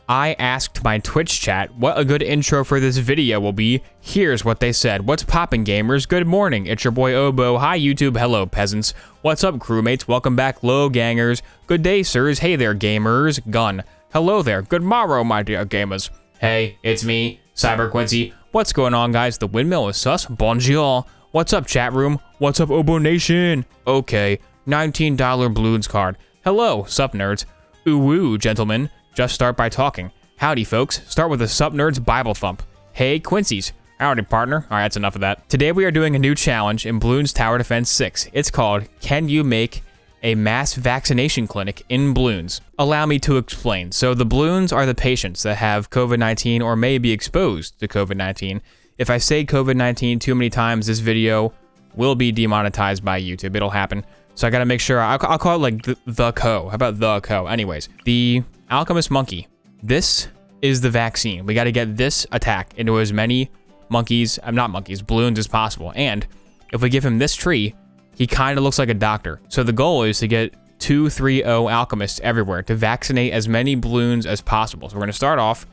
I asked my Twitch chat what a good intro for this video will be. Here's what they said. What's poppin', gamers? Good morning. It's your boy Obo. Hi, YouTube. Hello, peasants. What's up, crewmates? Welcome back, low gangers. Good day, sirs. Hey there, gamers. Gun. Hello there. Good morrow, my dear gamers. Hey, it's me, Cyber Quincy. What's going on, guys? The windmill is sus. Bonjour. What's up, chat room? What's up, Obo Nation? Okay, $19 Bloons card. Hello, sup nerds. Ooh, gentlemen. Just start by talking. Howdy, folks. Start with a sup nerds Bible thump. Hey, Quincy's. Howdy, partner. All right, that's enough of that. Today we are doing a new challenge in Bloons Tower Defense 6. It's called, Can You Make a Mass Vaccination Clinic in Bloons? Allow me to explain. So the Bloons are the patients that have COVID-19 or may be exposed to COVID-19. If I say COVID-19 too many times, this video will be demonetized by YouTube. It'll happen. So I gotta make sure, I'll call it like the co. How about the co? Anyways, the Alchemist monkey. This is the vaccine. We gotta get this attack into as many monkeys, not monkeys, Bloons as possible. And if we give him this tree, he kind of looks like a doctor. So the goal is to get 230 alchemists everywhere to vaccinate as many Bloons as possible. So we're gonna start off,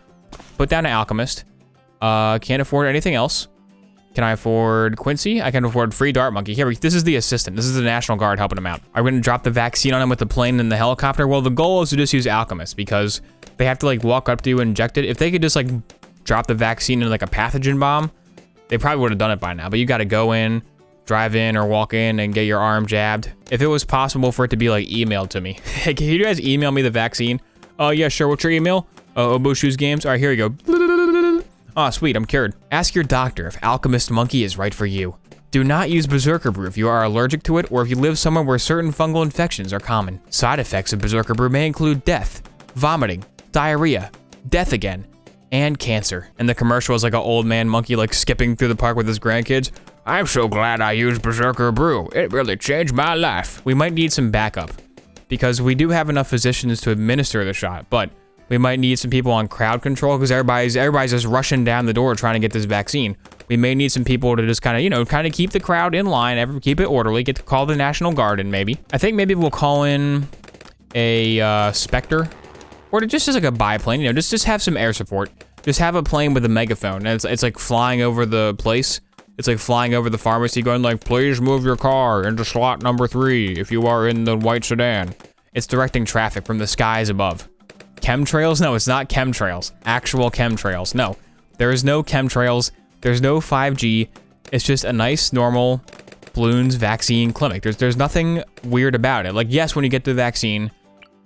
put down an alchemist. Can't afford anything else. Can I afford Quincy? I can afford free dart monkey. Here, this is the assistant. This is the National Guard helping him out. I'm gonna drop the vaccine on him with the plane and the helicopter. Well, the goal is to just use alchemists because they have to like walk up to you and inject it. If they could just like drop the vaccine in like a pathogen bomb, they probably would have done it by now. But you gotta go in, drive in or walk in and get your arm jabbed. If it was possible for it to be like emailed to me. Hey, can you guys email me the vaccine? Oh yeah, sure, what's your email? oboeshoestwos. All right, here we go. Oh, sweet, I'm cured. Ask your doctor if Alchemist Monkey is right for you. Do not use Berserker Brew if you are allergic to it or if you live somewhere where certain fungal infections are common. Side effects of Berserker Brew may include death, vomiting, diarrhea, death again, and cancer. And the commercial is like an old man monkey like skipping through the park with his grandkids. I'm so glad I used Berserker Brew. It really changed my life. We might need some backup because we do have enough physicians to administer the shot, but we might need some people on crowd control because everybody's just rushing down the door trying to get this vaccine. We may need some people to just kind of, you know, kind of keep the crowd in line, keep it orderly, get to call the National Guard in maybe. I think maybe we'll call in a Spectre or just as like a biplane, you know, just have some air support. Just have a plane with a megaphone and it's like flying over the place. It's like flying over the pharmacy going like, please move your car into slot number 3 if you are in the white sedan. It's directing traffic from the skies above. Chemtrails? No, it's not chemtrails. Actual chemtrails. No, there is no chemtrails. There's no 5G. It's just a nice, normal Bloons vaccine clinic. There's nothing weird about it. Like, yes, when you get the vaccine,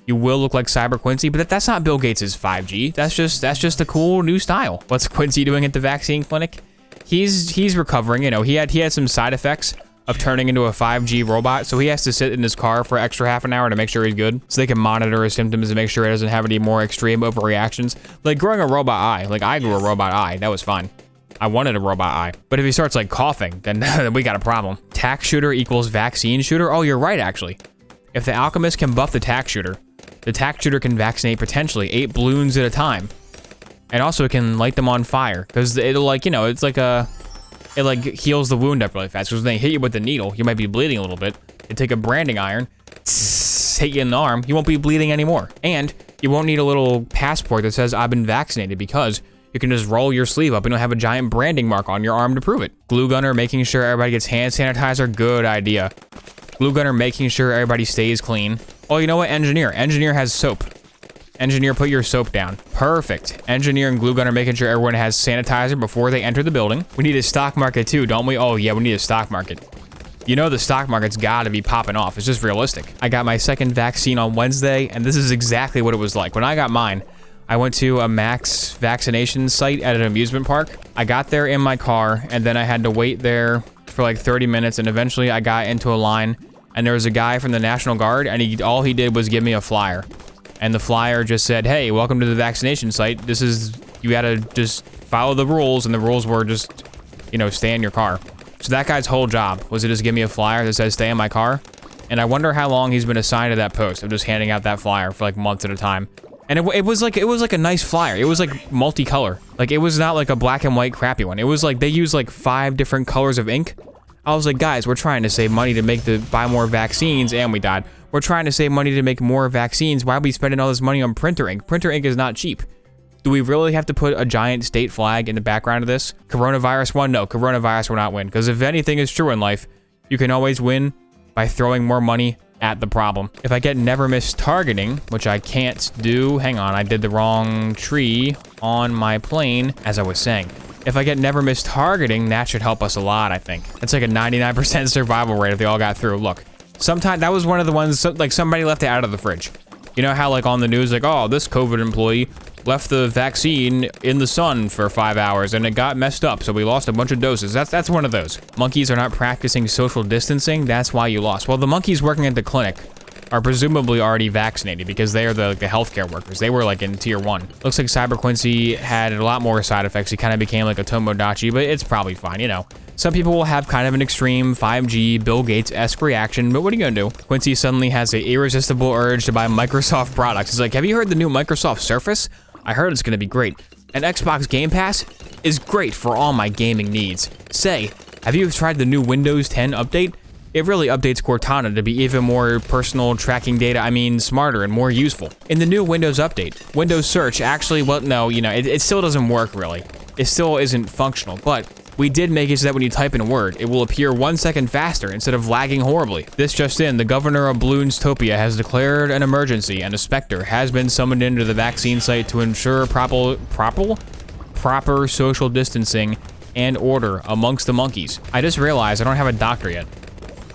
you will look like Cyber Quincy, but that's not Bill Gates' 5G. That's just a cool new style. What's Quincy doing at the vaccine clinic? He's recovering. You know, he had some side effects of turning into a 5G robot, so he has to sit in his car for extra half an hour to make sure he's good, so they can monitor his symptoms and make sure he doesn't have any more extreme overreactions. Like growing a robot eye. Like I grew a robot eye, that was fine. I wanted a robot eye. But if he starts like coughing, then we got a problem. Tack shooter equals vaccine shooter? Oh, you're right actually. If the alchemist can buff the tack shooter can vaccinate potentially 8 Bloons at a time. And also it can light them on fire, because it'll like, you know, it's like it like heals the wound up really fast. Because when they hit you with the needle, you might be bleeding a little bit. They take a branding iron, hit you in the arm, you won't be bleeding anymore. And you won't need a little passport that says I've been vaccinated because you can just roll your sleeve up and you'll have a giant branding mark on your arm to prove it. Glue gunner making sure everybody gets hand sanitizer, good idea. Glue gunner making sure everybody stays clean. Oh, you know what? Engineer. Engineer has soap. Engineer, put your soap down. Perfect. Engineer and glue gunner making sure everyone has sanitizer before they enter the building. We need a stock market too, don't we? Oh yeah, we need a stock market. You know the stock market's gotta be popping off. It's just realistic. I got my second vaccine on Wednesday, and this is exactly what it was like. When I got mine, I went to a max vaccination site at an amusement park. I got there in my car, and then I had to wait there for like 30 minutes, and eventually I got into a line, and there was a guy from the National Guard, and all he did was give me a flyer. And the flyer just said, hey, welcome to the vaccination site. This is, you gotta just follow the rules, and the rules were just, you know, stay in your car. So that guy's whole job was to just give me a flyer that says stay in my car. And I wonder how long he's been assigned to that post of just handing out that flyer for like months at a time. And it was like a nice flyer. It was like multicolor. Like it was not like a black and white crappy one. It was like they used like 5 different colors of ink. I was like, guys, we're trying to save money to buy more vaccines, and we died. We're trying to save money to make more vaccines. Why are we spending all this money on printer ink? Printer ink is not cheap. Do we really have to put a giant state flag in the background of this? Coronavirus won? No, coronavirus will not win. Because if anything is true in life, you can always win by throwing more money at the problem. If I get never miss targeting, which I can't do, hang on, I did the wrong tree on my plane, as I was saying. If I get never miss targeting, that should help us a lot, I think. It's like a 99% survival rate if they all got through. Look, sometimes that was one of the ones, like somebody left it out of the fridge. You know how like on the news, like, oh, this COVID employee left the vaccine in the sun for 5 hours and it got messed up, so we lost a bunch of doses. That's one of those. Monkeys are not practicing social distancing, that's why you lost. Well, the monkeys working at the clinic are presumably already vaccinated because they are the healthcare workers. They were like in tier 1. Looks like Cyber Quincy had a lot more side effects. He kind of became like a Tomodachi, but it's probably fine, you know. Some people will have kind of an extreme 5G Bill Gates-esque reaction, but what are you gonna do? Quincy suddenly has an irresistible urge to buy Microsoft products. He's like, have you heard the new Microsoft Surface? I heard it's gonna be great. And Xbox Game Pass is great for all my gaming needs. Say, have you tried the new Windows 10 update? It really updates Cortana to be even more personal tracking data, smarter and more useful. In the new Windows update, Windows Search actually, well, no, you know, it still doesn't work really. It still isn't functional, but we did make it so that when you type in a word, it will appear 1 second faster instead of lagging horribly. This just in, the governor of Bloons Topia has declared an emergency and a specter has been summoned into the vaccine site to ensure proper social distancing and order amongst the monkeys. I just realized I don't have a doctor yet.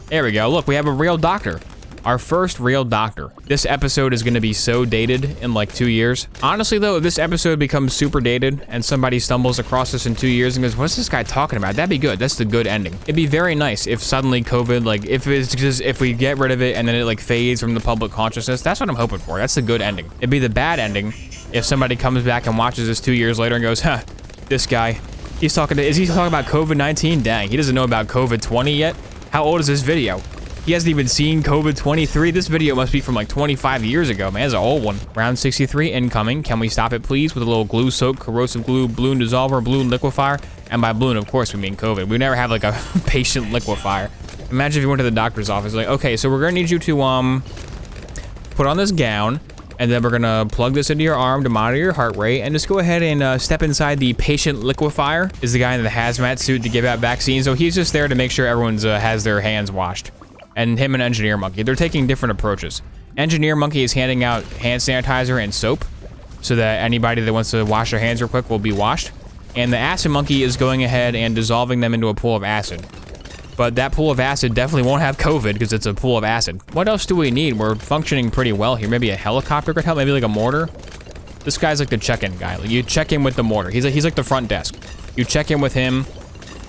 There we go, look, we have a real doctor. Our first real doctor. This episode is gonna be so dated in like 2 years. Honestly though, if this episode becomes super dated and somebody stumbles across this in 2 years and goes, what's this guy talking about? That'd be good, that's the good ending. It'd be very nice if suddenly COVID, like if we get rid of it and then it like fades from the public consciousness. That's what I'm hoping for, that's the good ending. It'd be the bad ending if somebody comes back and watches this 2 years later and goes, huh, this guy, is he talking about COVID-19? Dang, he doesn't know about COVID-20 yet? How old is this video? He hasn't even seen COVID-23. This video must be from like 25 years ago, man. It's an old one. Round 63 incoming. Can we stop it, please? With a little glue soak, corrosive glue, balloon dissolver, balloon liquefier. And by balloon, of course, we mean COVID. We never have like a patient liquefier. Imagine if you went to the doctor's office, like, okay, so we're gonna need you to put on this gown, and then we're gonna plug this into your arm to monitor your heart rate, and just go ahead and step inside the patient liquefier. Is the guy in the hazmat suit to give out vaccines, so he's just there to make sure everyone's has their hands washed. And him and Engineer Monkey, they're taking different approaches. Engineer Monkey is handing out hand sanitizer and soap so that anybody that wants to wash their hands real quick will be washed. And the Acid Monkey is going ahead and dissolving them into a pool of acid. But that pool of acid definitely won't have COVID because it's a pool of acid. What else do we need? We're functioning pretty well here. Maybe a helicopter could help, maybe like a mortar. This guy's like the check-in guy. Like you check in with the mortar. He's like the front desk. You check in with him.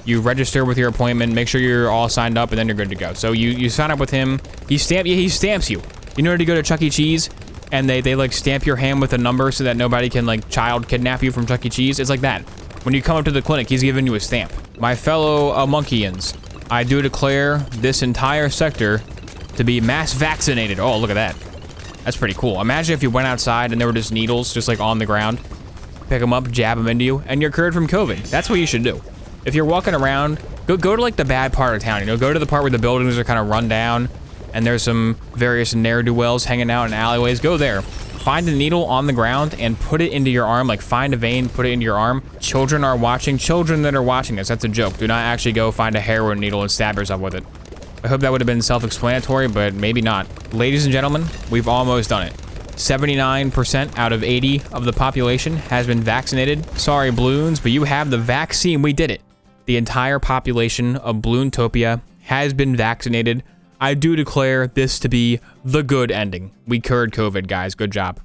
You register with your appointment, make sure you're all signed up, and then you're good to go. So you sign up with him. He stamps you. You know to go to Chuck E. Cheese, and they like stamp your hand with a number so that nobody can like child kidnap you from Chuck E. Cheese. It's like that. When you come up to the clinic, he's giving you a stamp. My fellow monkeyians, I do declare this entire sector to be mass vaccinated. Oh, look at that. That's pretty cool. Imagine if you went outside and there were just needles just like on the ground. Pick them up, jab them into you, and you're cured from COVID. That's what you should do. If you're walking around, go to like the bad part of town, you know, go to the part where the buildings are kind of run down and there's some various ne'er-do-wells hanging out in alleyways. Go there, find a needle on the ground and put it into your arm, like find a vein, put it into your arm. Children are watching, children that are watching this, that's a joke. Do not actually go find a heroin needle and stab yourself with it. I hope that would have been self-explanatory, but maybe not. Ladies and gentlemen, we've almost done it. 79% out of 80 of the population has been vaccinated. Sorry, Bloons, but you have the vaccine. We did it. The entire population of Bloontopia has been vaccinated. I do declare this to be the good ending. We cured COVID, guys. Good job.